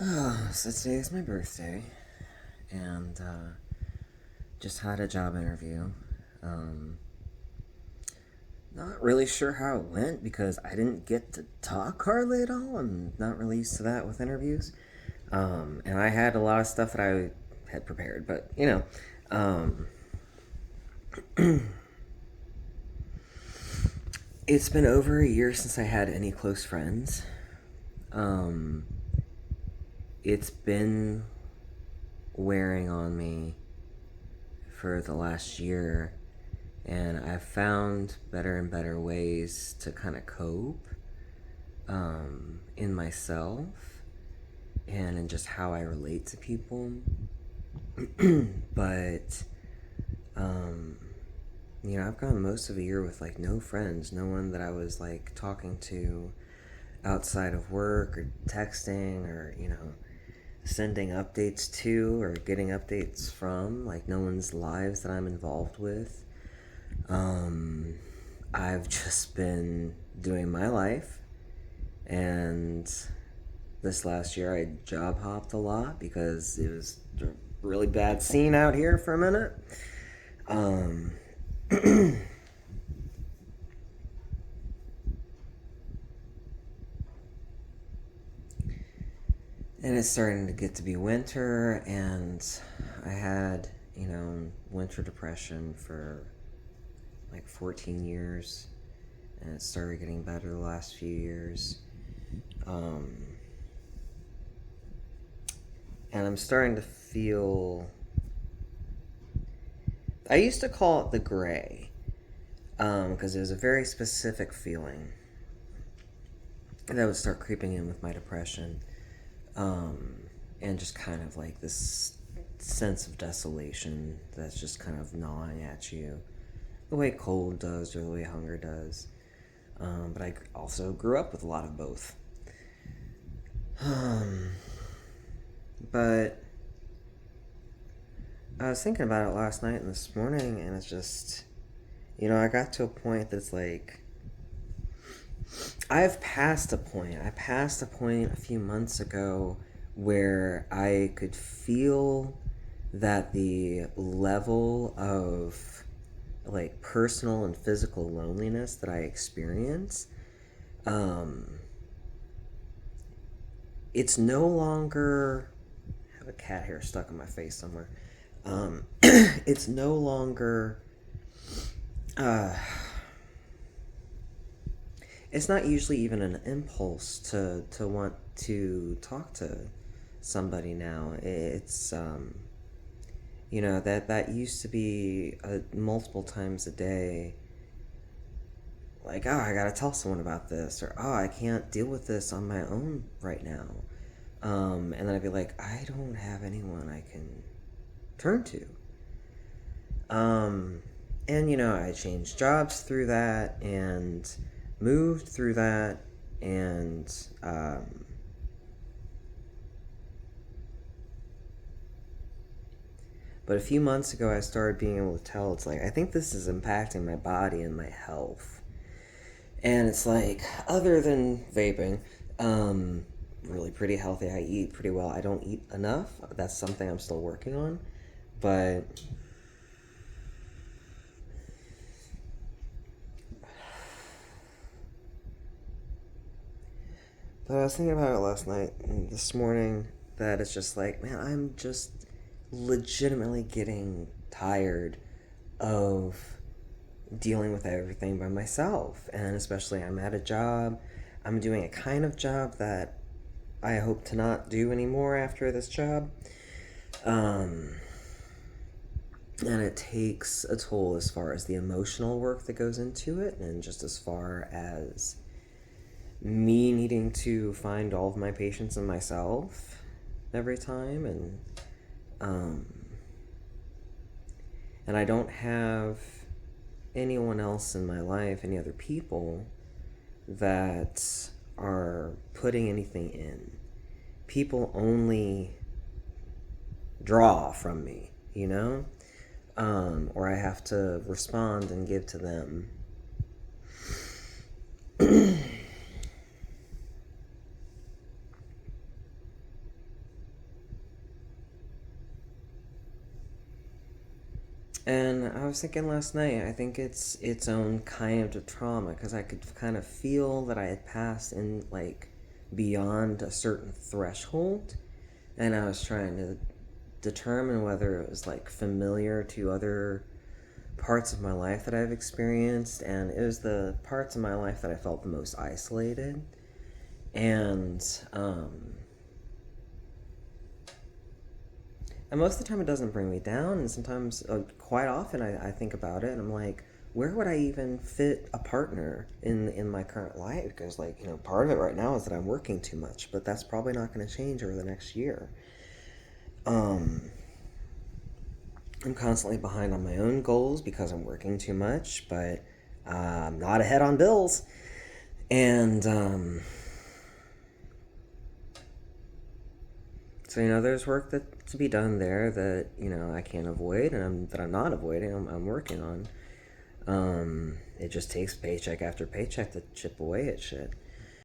So today is my birthday, and just had a job interview. Um, Not really sure how it went because I didn't get to talk hardly at all. I'm not really used to that with interviews. And I had a lot of stuff that I had prepared, but um, it's been over a year since I had any close friends. Um, it's been wearing on me for the last year, and I've found better and better ways to kind of cope in myself and in just how I relate to people. But, um, I've gone most of a year with like no friends, no one that I was like talking to outside of work or texting or, sending updates to or getting updates from, like no one's lives that I'm involved with. Um, I've just been doing my life, and this last year I job hopped a lot because it was a really bad scene out here for a minute. Um, and it's starting to get to be winter, and I had, winter depression for like 14 years, and it started getting better the last few years. Um, and I'm starting to feel. I used to call it the gray, because it was a very specific feeling that would start creeping in with my depression, and just kind of like this sense of desolation that's just kind of gnawing at you, the way cold does or the way hunger does. But I also grew up with a lot of both. Um, but I was thinking about it last night and this morning, and it's just, I got to a point that's like, I've passed a point. I passed a point a few months ago where I could feel that the level of like personal and physical loneliness that I experience, um, it's no longer. I have a cat hair stuck in my face somewhere. It's no longer. Uh, it's not usually even an impulse to want to talk to somebody now. It's that used to be multiple times a day. Like, oh, I gotta tell someone about this, or oh, I can't deal with this on my own right now. And then I'd be like, I don't have anyone I can turn to. And I changed jobs through that and moved through that, and but a few months ago I started being able to tell, it's like I think this is impacting my body and my health. And it's like, other than vaping, really pretty healthy. I eat pretty well. I don't eat enough. That's something I'm still working on. But I was thinking about it last night and this morning, that it's just like, man, I'm just legitimately getting tired of dealing with everything by myself. And especially, I'm at a job. I'm doing a kind of job that I hope to not do anymore after this job. And it takes a toll as far as the emotional work that goes into it, and just as far as me needing to find all of my patience in myself every time. Um, and I don't have anyone else in my life, any other people that are putting anything in. People only draw from me, or I have to respond and give to them. And I was thinking last night, I think it's its own kind of trauma because I could kind of feel that I had passed in like beyond a certain threshold, and I was trying to determine whether it was like familiar to other parts of my life that I've experienced, and it was the parts of my life that I felt the most isolated. And and most of the time it doesn't bring me down, and sometimes, quite often, I think about it and I'm like, where would I even fit a partner in my current life? Because, like, part of it right now is that I'm working too much, but that's probably not going to change over the next year. Um, I'm constantly behind on my own goals because I'm working too much, but I'm not ahead on bills. And so there's work to be done there that I can't avoid, and I'm not avoiding. I'm working on. It just takes paycheck after paycheck to chip away at shit.